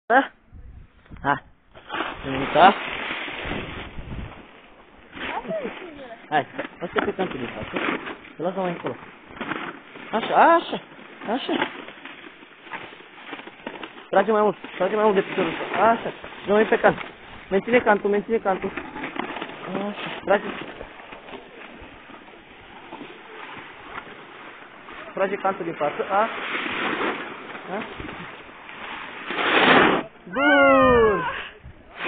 Da? Hai. Uita. Hai, asta pe cantul din față. Să lasă mai încolo. Așa, așa, așa. Trage mai mult de piciorul ăsta. Așa, nu mai pe cant. Menține cantul, menține cantul. Așa, trage cantul din față. A. Bun!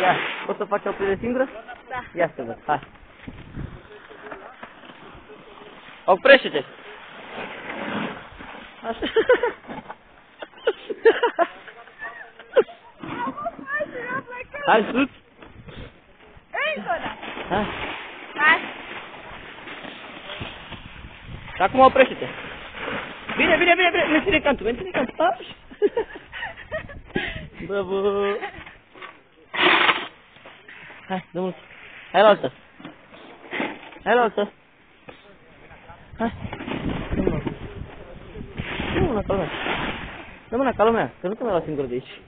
Ia, poți să faci o oprire singură? Da. Ia să văd, hai. Oprește-te! Așa. Hai sus! Încă o dată. Hai. Hai. Și acum oprește-te! Bine, bine, bine, bine! Menține cantul, menține cantul! Așa. Bravo! Hai, dă mult! Hai la altă! Hai la altă! Hai! Dă mâna ca lumea! Dă mâna ca lumea! Că nu te mai lua singură de aici!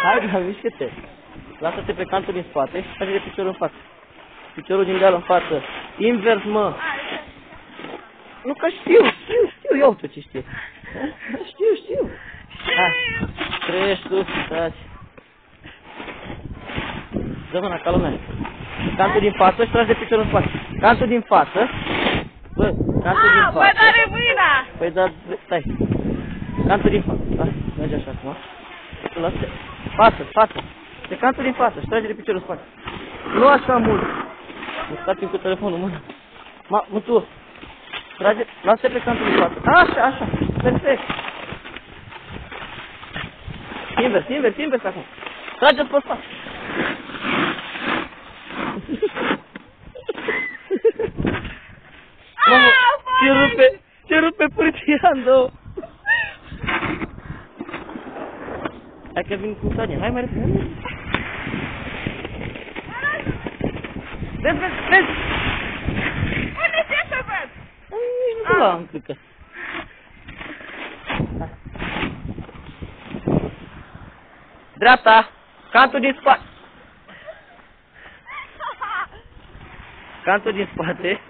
Hai, da, mișcă-te! Lasă-te pe cantul din spate și trage de piciorul în față! Piciorul din deal în față! Invers, mă! Nu că știu! Eu tot ce știu! Știu! Hai! Crești sus, taci! Dă mâna ca lumea! Cantul din față și tragi de piciorul în față! Cantul din față! Bă, cantul din față! Bă, dar e mâina! Păi da, stai! Cantul din față! Hai, merge așa acum! Față! De cantul din față și trage de piciorul în față! Nu așa mult! Nu stați cu telefonul în mână! Mă, tu! Trage, lasă pe cantul din față! Așa! Perfect! Invers acum! Trage-ți pe față! Mamă, ce rupe pârția în două! Hai că vin cu Tania, hai mai repede! Vezi! Unde ce să văd? Nu te luam, cred că. Dreapta! Cantul din spate! Cantul din spate.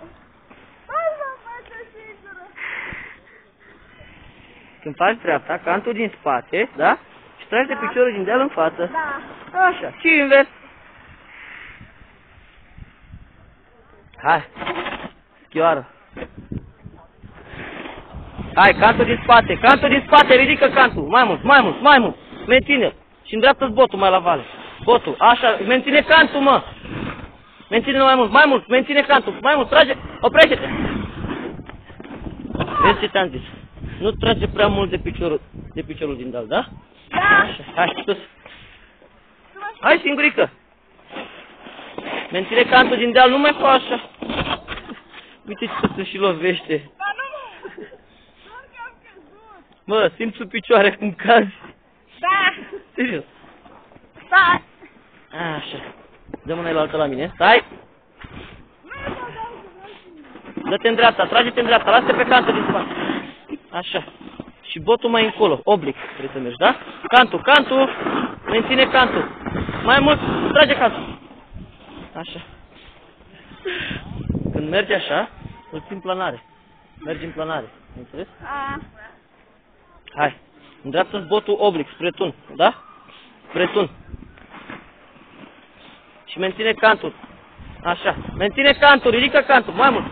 Când faci dreapta, cantul din spate, da? Și tragi de piciorul din deal în față. Da. Așa. Și invers. Hai. Schioară. Hai, cantul din spate, ridică cantul. Mai mult. Menține-l. Și îndreaptă-ți botul mai la vale. Botul, așa, menține cantul, mă. Menține-l mai mult, menține cantul, mai mult, trage, oprește-te. Vezi ce te-am zis? Nu trage prea mult de piciorul din deal, da? Da. Așa, hai, sus. Hai, singurică. Menține cantul din deal, nu mai fă așa. Uite ce se și lovește. Dar nu, doar că am căzut. Mă, simți sub picioare cum cazi. Da. Serios. Stai. Așa. Dă mâna la altă la mine. Stai. Dă-te în dreapta, trage-te în dreapta, lasă-te pe cantul din spate. Așa. Și botul mai încolo, oblic, trebuie să mergi, da? Cantul, menține cantul. Mai mult, trage cantul. Așa. Când mergi așa, îl țin planare. Mergi în planare, înțeles? Hai. Îndreaptă-ți botul oblic, spre tun, da? Spre tun. Și menține cantul. Așa. Menține cantul, ridică cantul, mai mult.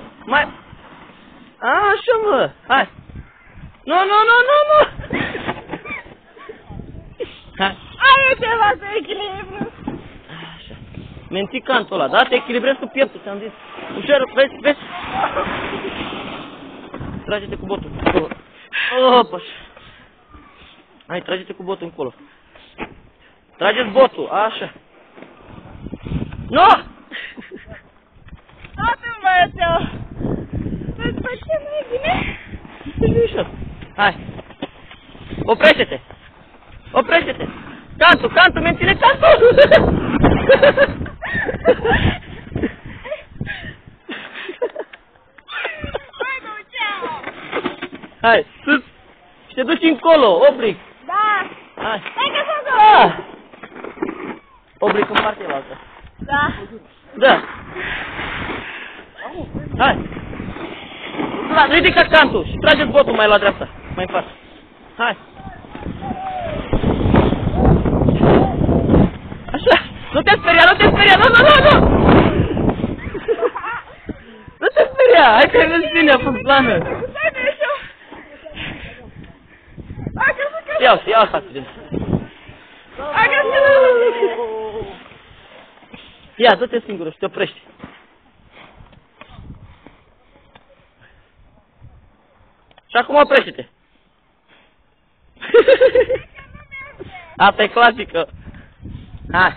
Așa, mă. Hai. Nu. Hai. Ai ceva de echilibru. Așa. Menții cantul ăla, da? Te echilibrezi cu pieptul, ți-am zis. Ușor, vezi? Trage-te cu botul încolo. Opa. Hai, trage-te cu botul încolo. Trageți botul, așa. Nu! Totul băiețel. Îți face mai bine? E ușor. Hai. Oprește-te. Cantul, menține cantul. Hai, sus. Și te duci încolo, oblic. Da. Hai. Hai că s-a oblic în partea altă. Da. Da. Hai. Ridică cantul și trageți botul mai la dreapta, mai în față. Hai. Așa. Nu te speria, nu te speria, nu. Nu te speria, hai că vezi bine, a fost plană. Ia-o față din. Ia, dă-te singură și te oprești. Și acum oprește-te. Asta e clasică. Hai.